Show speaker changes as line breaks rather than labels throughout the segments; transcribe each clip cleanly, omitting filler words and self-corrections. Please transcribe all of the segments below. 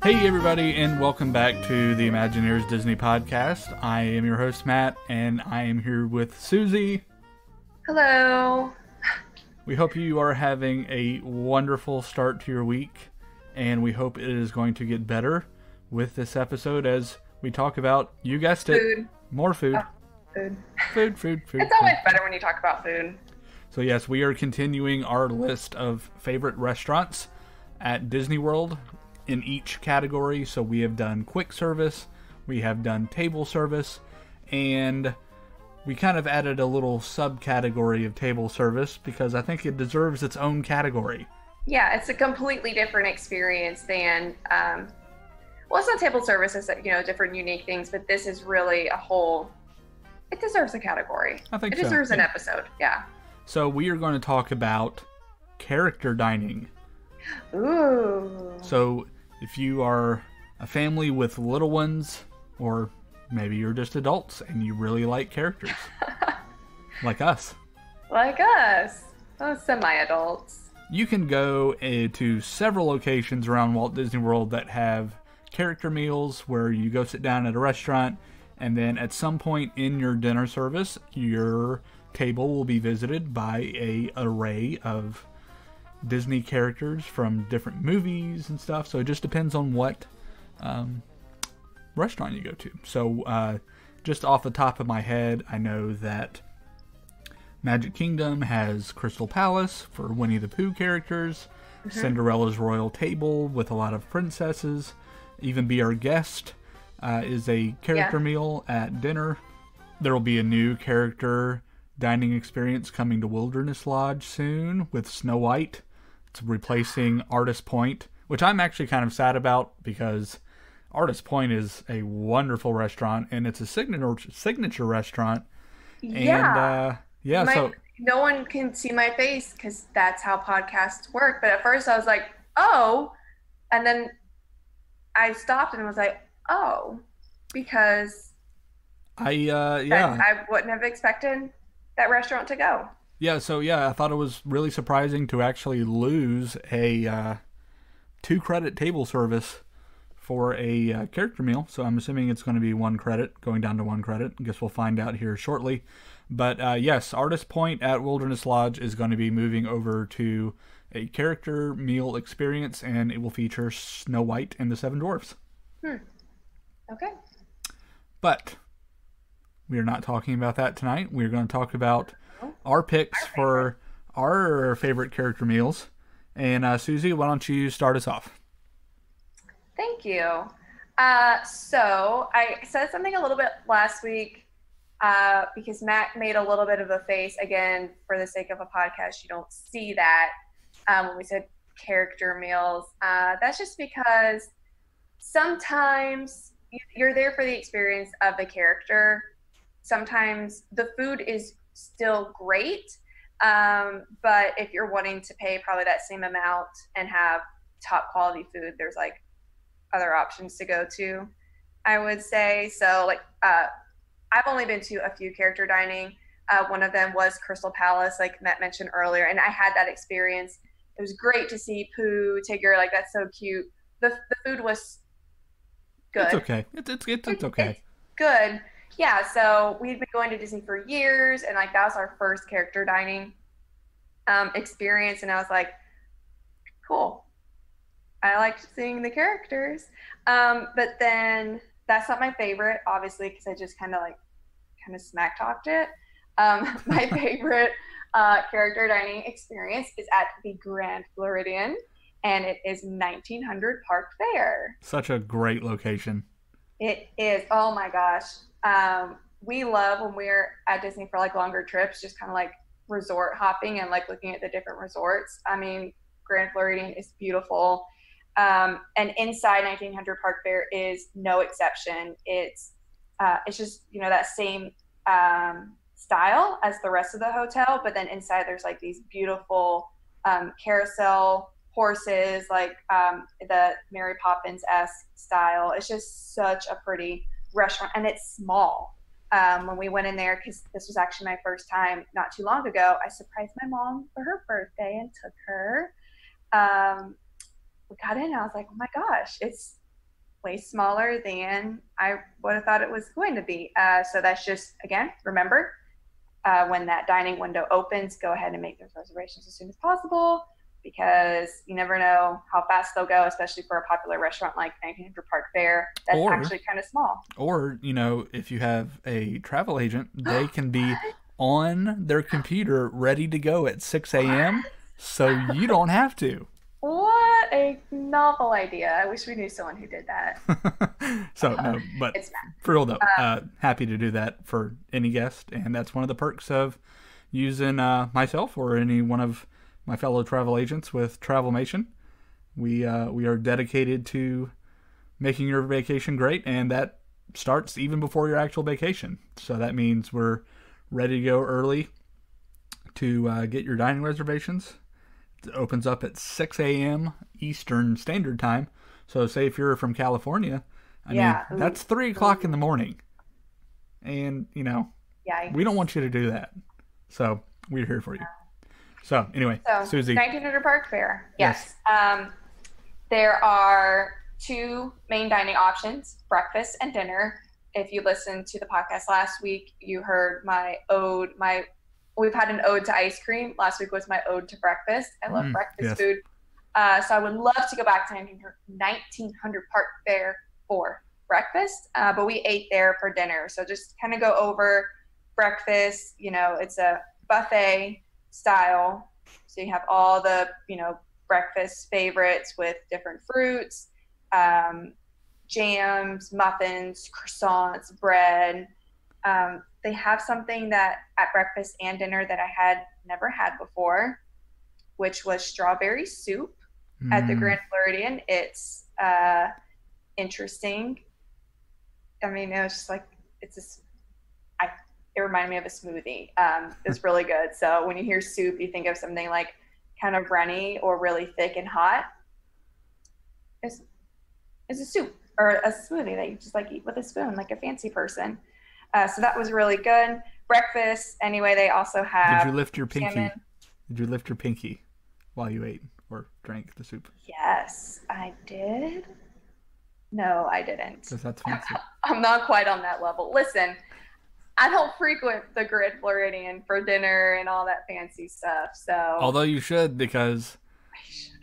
Hey everybody, and welcome back to the Imagineers Disney Podcast. I am your host, Matt, and I am here with Susie.
Hello.
We hope you are having a wonderful start to your week, and we hope it is going to get better with this episode as we talk about, you guessed it,
Food.
more food.
Oh, food.
Food.
It's always better when you talk about food.
So yes, we are continuing our list of favorite restaurants at Disney World in each category. So we have done quick service, we have done table service, and we kind of added a little subcategory of table service because I think it deserves its own category.
Yeah, it's a completely different experience than, well, it's not table service, it's, different unique things, but this is really it deserves a category.
I think
it deserves an episode, yeah.
So we are going to talk about character dining.
Ooh.
So if you are a family with little ones, or maybe you're just adults and you really like characters, like us.
Like us. Oh, semi-adults.
You can go to several locations around Walt Disney World that have character meals where you go sit down at a restaurant, and then at some point in your dinner service, your table will be visited by an array of Disney characters from different movies and stuff. So it just depends on what restaurant you go to. So just off the top of my head, I know that Magic Kingdom has Crystal Palace for Winnie the Pooh characters, Cinderella's Royal Table with a lot of princesses, Even Be Our Guest is a character meal at dinner. There will be a new character dining experience coming to Wilderness Lodge soon with Snow White. It's replacing Artist Point, which I'm actually kind of sad about because Artist Point is a wonderful restaurant and it's a signature restaurant.
Yeah.
And so
no one can see my face because that's how podcasts work. But at first I was like, oh, and then I stopped and was like, oh, because I wouldn't have expected that restaurant to go.
Yeah, so I thought it was really surprising to actually lose a 2-credit table service for a character meal. So I'm assuming it's going to be 1 credit, going down to 1 credit. I guess we'll find out here shortly. But yes, Artist Point at Wilderness Lodge is going to be moving over to a character meal experience, and it will feature Snow White and the 7 Dwarfs.
Okay.
But we are not talking about that tonight. We're going to talk about our picks for our favorite character meals. And Susie, why don't you start us off?
Thank you. So I said something a little bit last week because Matt made a little bit of a face. Again, for the sake of a podcast, you don't see that when we said character meals. That's just because sometimes you're there for the experience of the character. Sometimes the food is still great, but if you're wanting to pay probably that same amount and have top quality food, there's like other options to go to, I would say. So like I've only been to a few character dining. One of them was Crystal Palace, like Matt mentioned earlier, and I had that experience. It was great to see Pooh, Tigger, like that's so cute. The food was good.
It's okay. It's okay.
It's good. Yeah, so we've been going to Disney for years, and like that was our first character dining experience, and I was like, cool. I liked seeing the characters, but then that's not my favorite, obviously, because I just kind of smack talked it. My favorite character dining experience is at the Grand Floridian, and it is 1900 Park Fair.
Such a great location.
It is. Oh my gosh. We love when we're at Disney for like longer trips, just kind of like resort hopping and like looking at the different resorts. I mean, Grand Floridian is beautiful. And inside 1900 Park Fair is no exception. It's just, that same style as the rest of the hotel, but then inside there's like these beautiful carousel horses, like the Mary Poppins-esque style. It's just such a pretty restaurant, and it's small. When we went in there, because this was actually my first time not too long ago, I surprised my mom for her birthday and took her. We got in and I was like, oh my gosh, it's way smaller than I would have thought it was going to be. So that's just, again, remember, when that dining window opens, go ahead and make those reservations as soon as possible, because you never know how fast they'll go, especially for a popular restaurant like 1900 Park Fair that's actually kind of small.
Or, if you have a travel agent, they can be on their computer ready to go at 6 a.m. so you don't have to.
What a novel idea. I wish we knew someone who did that.
So, no, but for real though, happy to do that for any guest. And that's one of the perks of using myself or any one of my fellow travel agents with Travelmation. We are dedicated to making your vacation great, and that starts even before your actual vacation. So that means we're ready to go early to get your dining reservations. It opens up at 6 a.m. Eastern Standard Time. So say if you're from California, I mean, that's 3 o'clock in the morning. And, we don't want you to do that. So we're here for you. So anyway, Susie.
1900 Park Fair. Yes. There are 2 main dining options, breakfast and dinner. If you listened to the podcast last week, you heard we've had an ode to ice cream. Last week was my ode to breakfast. I love breakfast food. So I would love to go back to 1900 Park Fair for breakfast, but we ate there for dinner. So just kind of go over breakfast. It's a buffet style. So you have all the, breakfast favorites with different fruits, jams, muffins, croissants, bread. They have something that at breakfast and dinner that I had never had before, which was strawberry soup at the Grand Floridian. It's interesting. I mean, it was just like, it reminded me of a smoothie. It's really good. So when you hear soup, you think of something like kind of runny or really thick and hot. It's a soup or a smoothie that you just like eat with a spoon, like a fancy person. So that was really good. Breakfast, anyway, they also have
Did you lift your pinky?
Salmon.
Did you lift your pinky while you ate or drank the soup?
Yes, I did. No, I didn't.
Because that's fancy.
I'm not quite on that level. Listen, I don't frequent the Grand Floridian for dinner and all that fancy stuff. So,
although you should, because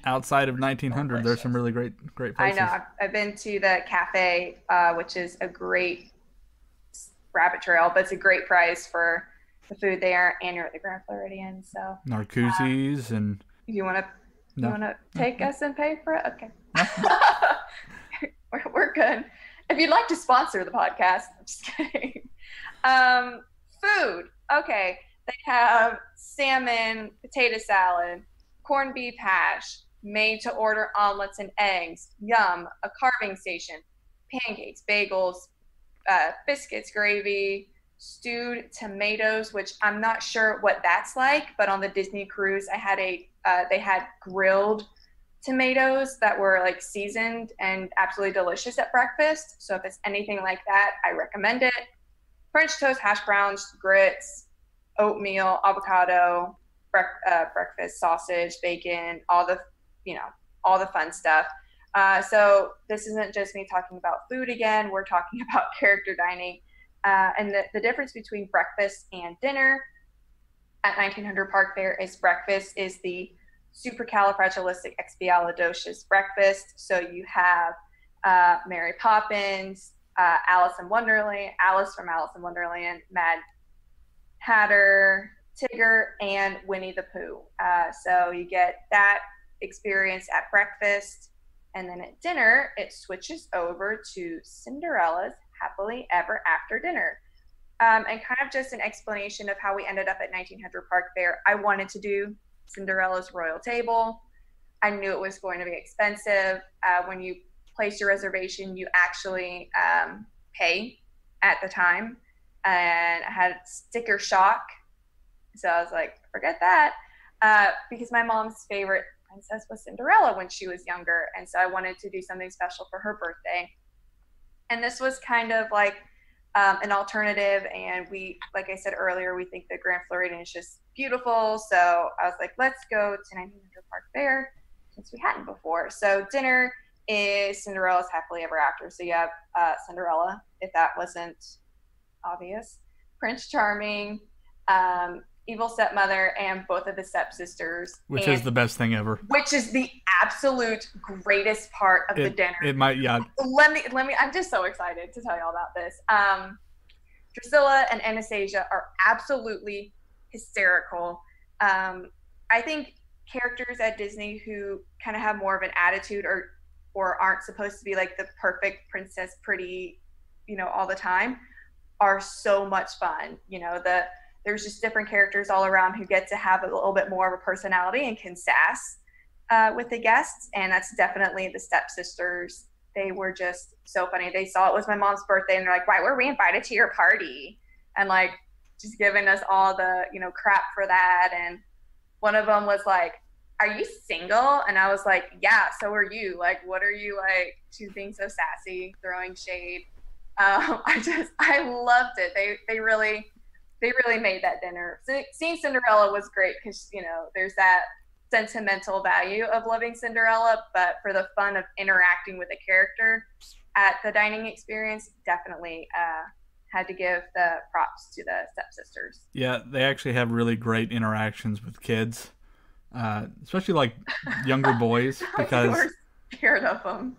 outside of 1900, there's some really great places.
I know. I've been to the cafe, which is a great rabbit trail, but it's a great price for the food there, and you're at the Grand Floridian. So
Narcoossee's and.
You want to take us and pay for it? Okay. We're good. If you'd like to sponsor the podcast, I'm just kidding. Food. Okay. They have salmon, potato salad, corned beef hash, made to order omelets and eggs, yum, a carving station, pancakes, bagels, biscuits, gravy, stewed tomatoes, which I'm not sure what that's like, but on the Disney cruise, I had they had grilled tomatoes that were like seasoned and absolutely delicious at breakfast. So if it's anything like that, I recommend it. French toast, hash browns, grits, oatmeal, avocado, breakfast, sausage, bacon, all the fun stuff. So this isn't just me talking about food again. We're talking about character dining. And the difference between breakfast and dinner at 1900 Park Fair is breakfast is the supercalifragilisticexpialidocious breakfast. So you have Mary Poppins, Alice from Alice in Wonderland, Mad Hatter, Tigger, and Winnie the Pooh. So you get that experience at breakfast, and then at dinner it switches over to Cinderella's Happily Ever After dinner. And kind of just an explanation of how we ended up at 1900 Park Fair. I wanted to do Cinderella's Royal Table. I knew it was going to be expensive. When you place your reservation, you actually pay at the time. And I had sticker shock. So I was like, forget that. Because my mom's favorite princess was Cinderella when she was younger. And so I wanted to do something special for her birthday. And this was kind of like an alternative. And we, like I said earlier, we think the Grand Floridian is just beautiful. So I was like, let's go to 1900 Park Fair since we hadn't before. So dinner, is Cinderella's happily ever after. So you have Cinderella, if that wasn't obvious, Prince Charming, evil stepmother, and both of the stepsisters.
Which is the best thing ever.
Which is the absolute greatest part of the dinner.
It might, yeah.
Let me, I'm just so excited to tell you all about this. Drusilla and Anastasia are absolutely hysterical. I think characters at Disney who kind of have more of an attitude or aren't supposed to be like the perfect princess pretty, all the time are so much fun. There's just different characters all around who get to have a little bit more of a personality and can sass with the guests. And that's definitely the stepsisters. They were just so funny. They saw it was my mom's birthday and they're like, why were we invited to your party? And like, just giving us all the, crap for that. And one of them was like, are you single? And I was like, yeah, so are you. Like, what are you like? She's being so sassy, throwing shade. I loved it. They really made that dinner. So seeing Cinderella was great because, there's that sentimental value of loving Cinderella, but for the fun of interacting with a character at the dining experience, definitely had to give the props to the stepsisters.
Yeah, they actually have really great interactions with kids, especially like younger boys, because
we were scared of them.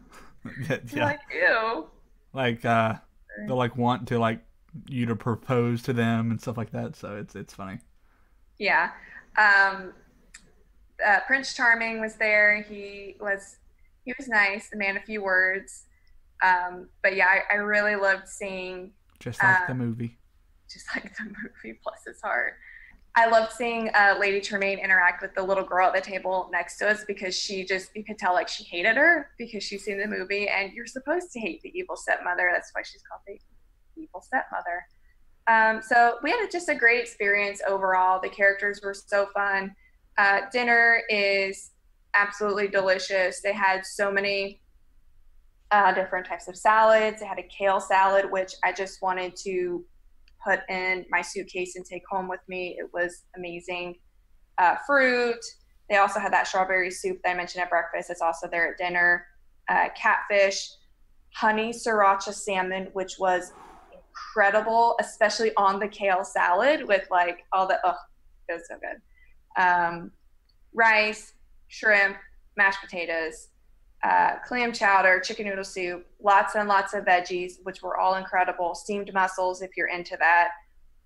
Yeah.
Like, ew.
Like they'll like want to like you to propose to them and stuff like that. So it's funny.
Yeah. Prince Charming was there. He was nice, the man of few words. But yeah, I really loved seeing
just like the movie.
Just like the movie, bless his heart. I loved seeing Lady Tremaine interact with the little girl at the table next to us because you could tell like she hated her because she's seen the movie and you're supposed to hate the evil stepmother. That's why she's called the evil stepmother. So we had just a great experience overall. The characters were so fun. Dinner is absolutely delicious. They had so many different types of salads. They had a kale salad, which I just wanted to put in my suitcase and take home with me. It was amazing. Fruit. They also had that strawberry soup that I mentioned at breakfast. It's also there at dinner. Catfish, honey sriracha salmon, which was incredible, especially on the kale salad with like all the, it was so good. Rice, shrimp, mashed potatoes, clam chowder, chicken noodle soup, lots and lots of veggies, which were all incredible. Steamed mussels, if you're into that.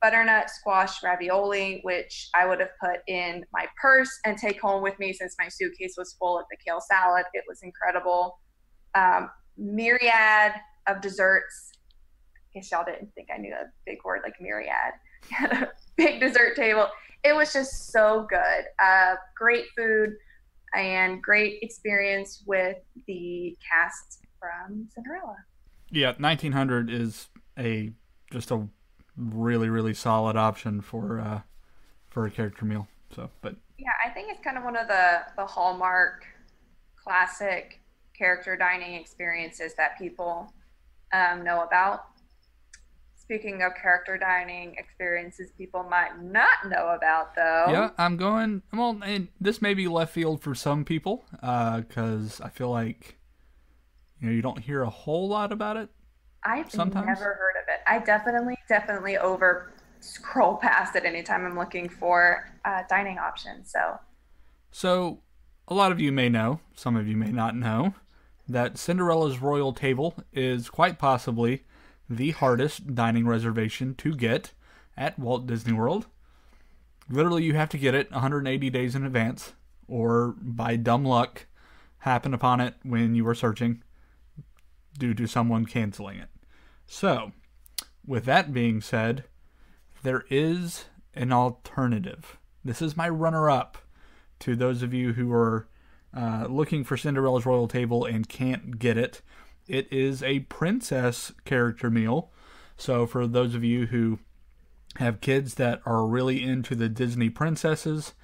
Butternut squash ravioli, which I would have put in my purse and take home with me since my suitcase was full of the kale salad. It was incredible. Myriad of desserts. I guess y'all didn't think I knew a big word like myriad. Big dessert table. It was just so good. Great food and great experience with the cast from Cinderella.
Yeah, 1900 is just a really, really solid option for a character meal. So, but
yeah, I think it's kind of one of the hallmark classic character dining experiences that people know about. Speaking of character dining experiences people might not know about, though.
Yeah, and this may be left field for some people, because I feel like, you don't hear a whole lot about it.
I've
sometimes.
Never heard of it. I definitely over scroll past it anytime I'm looking for dining options.
So, a lot of you may know, some of you may not know, that Cinderella's Royal Table is quite possibly the hardest dining reservation to get at Walt Disney World. Literally, you have to get it 180 days in advance, or by dumb luck, happen upon it when you were searching due to someone canceling it. So, with that being said, there is an alternative. This is my runner-up to those of you who are looking for Cinderella's Royal Table and can't get it. It is a princess character meal. So for those of you who have kids that are really into the Disney princesses,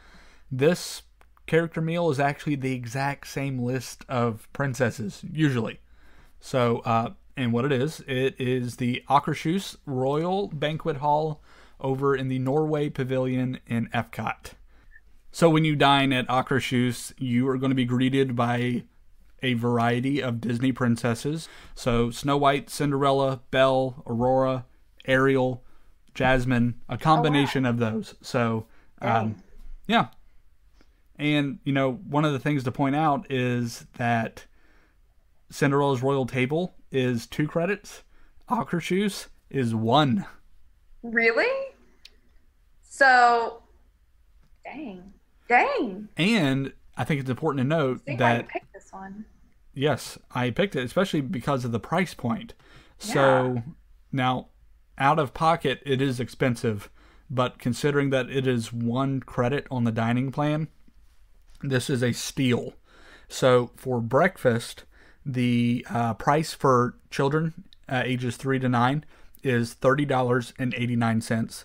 this character meal is actually the exact same list of princesses, usually. So, and what it is the Akershus Royal Banquet Hall over in the Norway Pavilion in Epcot. So when you dine at Akershus, you are going to be greeted by a variety of Disney princesses. So Snow White, Cinderella, Belle, Aurora, Ariel, Jasmine, a combination of those. So, yeah. And, you know, one of the things to point out is that Cinderella's Royal Table is 2 credits. Akershus is 1.
Really? So, dang.
And I think it's important to note that
you picked this one.
Yes, I picked it especially because of the price point. So now, out of pocket, it is expensive, but considering that it is 1 credit on the dining plan, this is a steal. So for breakfast, the price for children ages 3 to 9 is $30.89.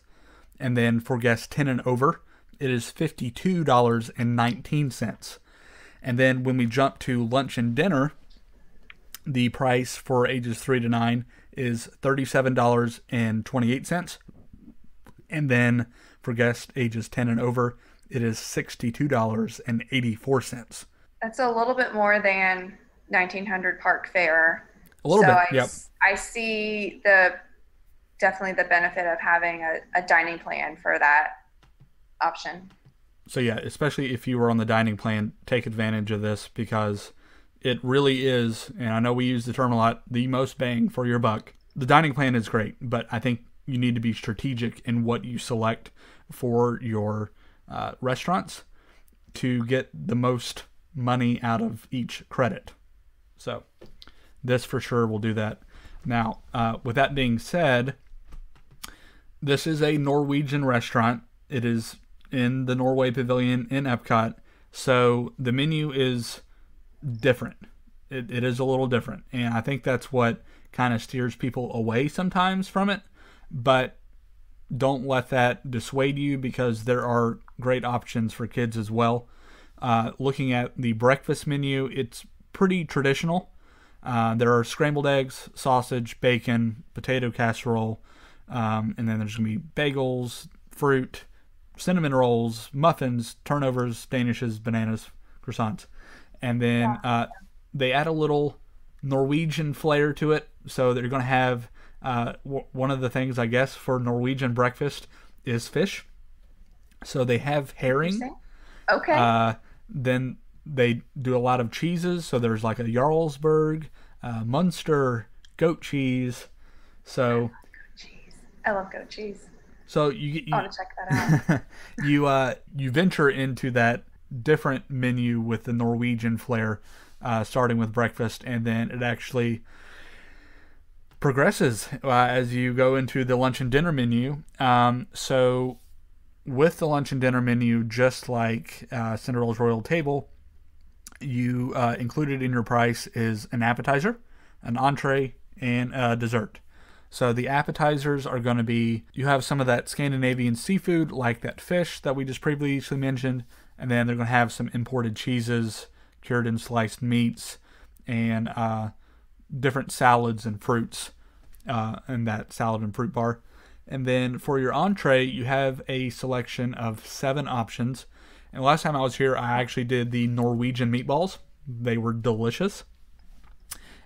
And then for guests 10 and over, it is $52.19. And then when we jump to lunch and dinner, the price for ages 3 to 9 is $37.28. And then for guests ages 10 and over, it is $62.84.
That's a little bit more than 1900 Park Fare.
A little bit, yep.
I see definitely the benefit of having a dining plan for that option.
So yeah, especially if you were on the dining plan, take advantage of this because it really is, and I know we use the term a lot, the most bang for your buck. The dining plan is great, but I think you need to be strategic in what you select for your restaurants to get the most money out of each credit. So this for sure will do that. Now, with that being said, this is a Norwegian restaurant. It is in the Norway Pavilion in Epcot. So the menu is different. It is a little different. And I think that's what kind of steers people away sometimes from it. But don't let that dissuade you because there are great options for kids as well. Looking at the breakfast menu, it's pretty traditional. There are scrambled eggs, sausage, bacon, potato casserole, and then there's going to be bagels, fruit, cinnamon rolls, muffins, turnovers, danishes, bananas, croissants. And then they add a little Norwegian flair to it. So they're going to have one of the things, I guess, for Norwegian breakfast is fish. So they have herring.
Okay.
Then they do a lot of cheeses. So there's like a Jarlsberg, Munster, goat cheese. So
I love goat cheese.
So you
I want to check that
out. you venture into that different menu with the Norwegian flair, starting with breakfast, and then it actually progresses as you go into the lunch and dinner menu. So with the lunch and dinner menu, just like Cinderella's Royal Table, you included in your price is an appetizer, an entree, and a dessert. So the appetizers are going to be, you have some of that Scandinavian seafood, like that fish that we just previously mentioned, and then they're going to have some imported cheeses, cured and sliced meats, and different salads and fruits in that salad and fruit bar. And then for your entree, you have a selection of 7 options. And last time I was here, I actually did the Norwegian meatballs. They were delicious.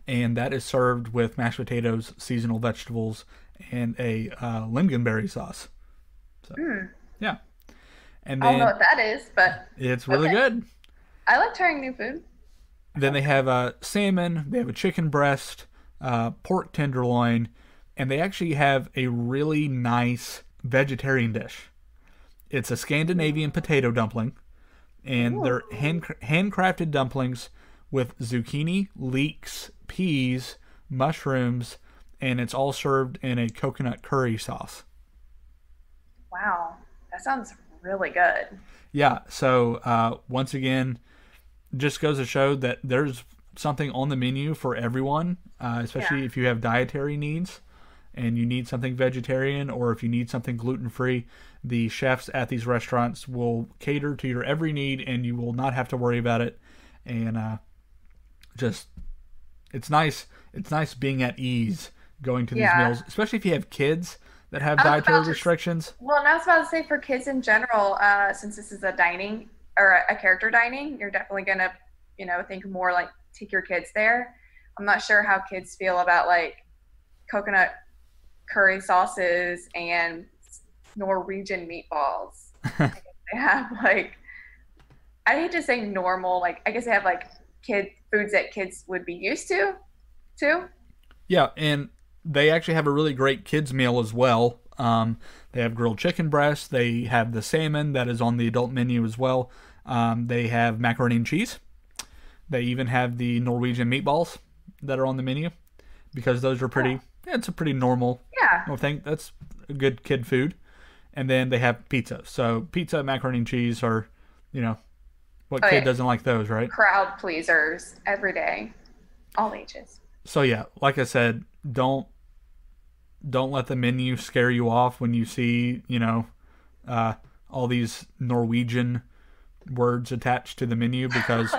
And that is served with mashed potatoes, seasonal vegetables, and a lingonberry sauce. So, yeah. And then,
I don't know what that is, but
it's really good.
I like trying new food.
Then they have salmon, they have a chicken breast, pork tenderloin, and they actually have a really nice vegetarian dish. It's a Scandinavian potato dumpling, and they're handcrafted dumplings with zucchini, leeks, peas, mushrooms, and it's all served in a coconut curry sauce.
Wow, that sounds really good.
Yeah, so once again, just goes to show that there's something on the menu for everyone, especially if you have dietary needs and you need something vegetarian or if you need something gluten-free. The chefs at these restaurants will cater to your every need and you will not have to worry about it. And it's nice being at ease going to these meals, especially if you have kids that have dietary restrictions.
Well, and I was about to say for kids in general, since this is a dining or a character dining, you're definitely going to, think more like take your kids there. I'm not sure how kids feel about like coconut curry sauces and Norwegian meatballs. I guess they have like, I hate to say normal, like I guess they have like kid foods that kids would be used to too.
Yeah, and they actually have a really great kids meal as well. They have grilled chicken breasts. They have the salmon that is on the adult menu as well. They have macaroni and cheese. They even have the Norwegian meatballs that are on the menu because those are pretty. Yeah, it's a pretty normal.
Yeah.
I think that's a good kid food. And then they have pizza. So pizza, macaroni and cheese are, what kid doesn't like those, right?
Crowd pleasers every day, all ages.
So yeah, like I said, don't let the menu scare you off when you see, all these Norwegian words attached to the menu because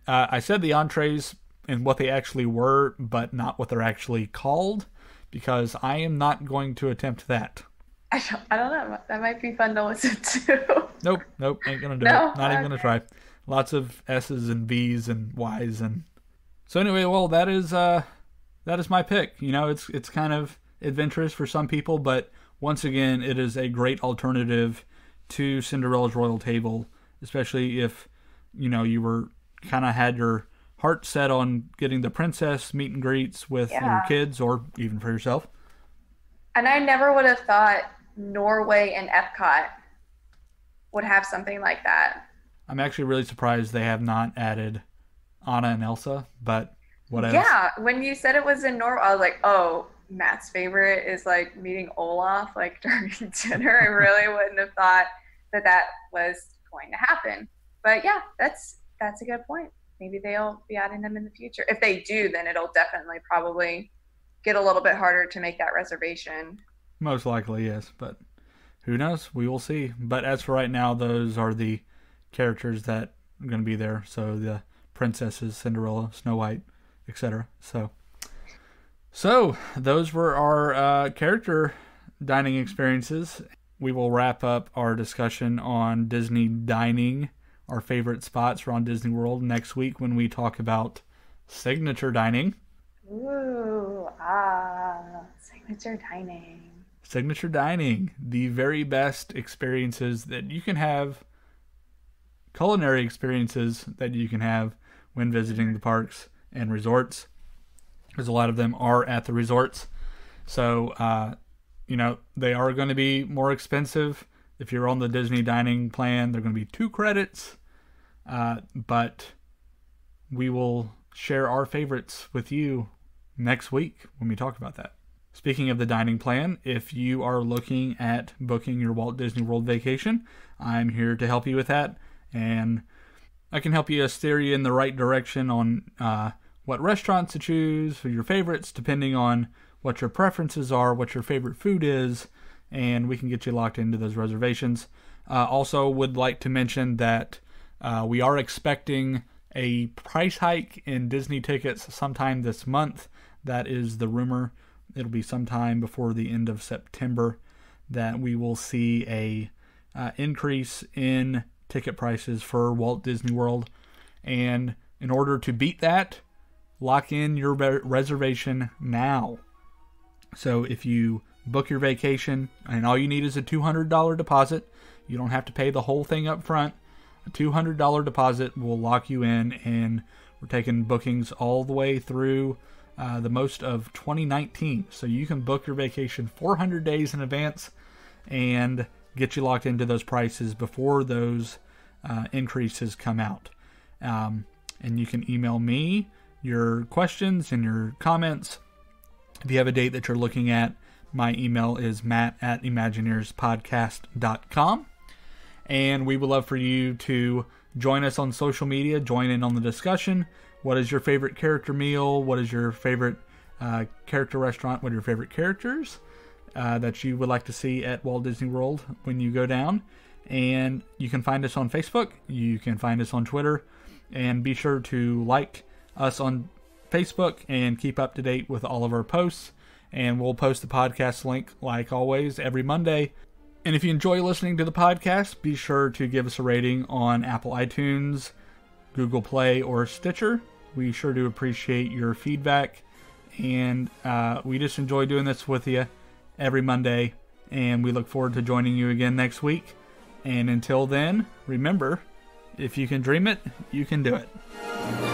I said the entrees and what they actually were, but not what they're actually called because I am not going to attempt that.
I don't know. That might be fun to listen to.
Nope. Ain't going to do it. Not even going to try. Lots of S's and V's and Y's and... So anyway, well, that is my pick. It's kind of adventurous for some people, but once again, it is a great alternative to Cinderella's Royal Table, especially if, you were kind of had your heart set on getting the princess meet and greets with your kids or even for yourself.
And I never would have thought Norway and Epcot would have something like that.
I'm actually really surprised they have not added Anna and Elsa, but whatever.
Yeah, when you said it was in Norway, I was like, oh, Matt's favorite is like meeting Olaf like during dinner. I really wouldn't have thought that was going to happen. But yeah, that's a good point. Maybe they'll be adding them in the future. If they do, then it'll definitely probably get a little bit harder to make that reservation.
Most likely, yes, but who knows? We will see. But as for right now, those are the characters that are going to be there. So the princesses, Cinderella, Snow White, etc. So those were our character dining experiences. We will wrap up our discussion on Disney dining, our favorite spots around Disney World, next week when we talk about signature dining.
Ooh, signature dining.
Signature dining, the very best experiences that you can have, culinary experiences that you can have when visiting the parks and resorts, because a lot of them are at the resorts. So, they are going to be more expensive. If you're on the Disney dining plan, they're going to be 2 credits. But we will share our favorites with you next week when we talk about that. Speaking of the dining plan, if you are looking at booking your Walt Disney World vacation, I'm here to help you with that. And I can help you steer you in the right direction on what restaurants to choose for your favorites, depending on what your preferences are, what your favorite food is, and we can get you locked into those reservations. Also would like to mention that we are expecting a price hike in Disney tickets sometime this month. That is the rumor. It'll be sometime before the end of September that we will see a increase in ticket prices for Walt Disney World. And in order to beat that, lock in your reservation now. So if you book your vacation, and all you need is a $200 deposit, you don't have to pay the whole thing up front. A $200 deposit will lock you in, and we're taking bookings all the way through the most of 2019. So you can book your vacation 400 days in advance and get you locked into those prices before those increases come out. And you can email me your questions and your comments. If you have a date that you're looking at, my email is matt@imagineerspodcast.com. And we would love for you to join us on social media, join in on the discussion. What is your favorite character meal? What is your favorite character restaurant? What are your favorite characters that you would like to see at Walt Disney World when you go down? And you can find us on Facebook. You can find us on Twitter. And be sure to like us on Facebook and keep up to date with all of our posts. And we'll post the podcast link, like always, every Monday. And if you enjoy listening to the podcast, be sure to give us a rating on Apple iTunes, Google Play, or Stitcher. We sure do appreciate your feedback, and we just enjoy doing this with you every Monday, and we look forward to joining you again next week. And until then, remember, if you can dream it, you can do it.